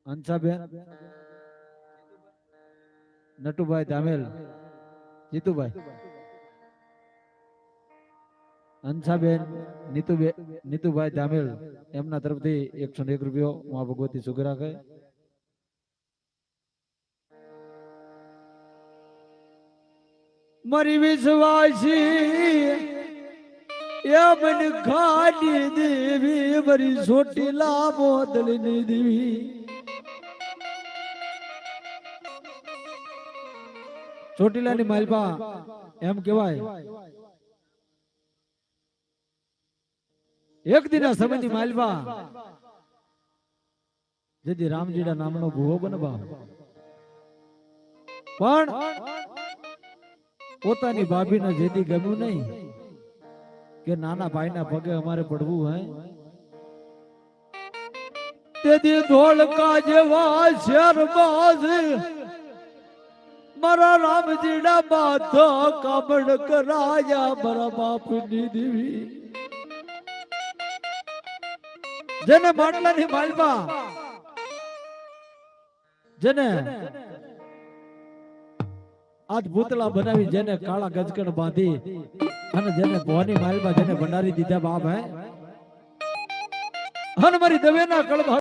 હંસાબેન, નટુભાઈ ધામેલ, જીતુભાઈ, હંસાબેન, નીતુભાઈ ધામેલ એમના તરફથી 101 રૂપિયો મા ભગવતી સુખ રાખે. મારી વિશ્વાસી એ મન ખાડી દેવી મારી ચોટીલા મોદલની દેવી ચોટીલાની માલપા એમ કહેવાય એક દિના સમયની માલપા જેથી રામજીડા નામનો ભૂવો બનવા પણ પોતાની ભાભીને જેથી ગમ્યું નહીં કે નાના ભાઈના પગે અમારે પડવું હે તેથી ધોળકા જેવા શેરબાજ મારા રામજીડા માથા કામડ કરાયા મારા બાપની દેવી જેને માટલાની માલપા જેને આજ ભૂતળા બનાવી જેને કાળા ગજકણ બાંધી અને જેને ભવાની માલમાં જેને ભંડારી દીધા બાપ હે અને મારી દવેના કળભા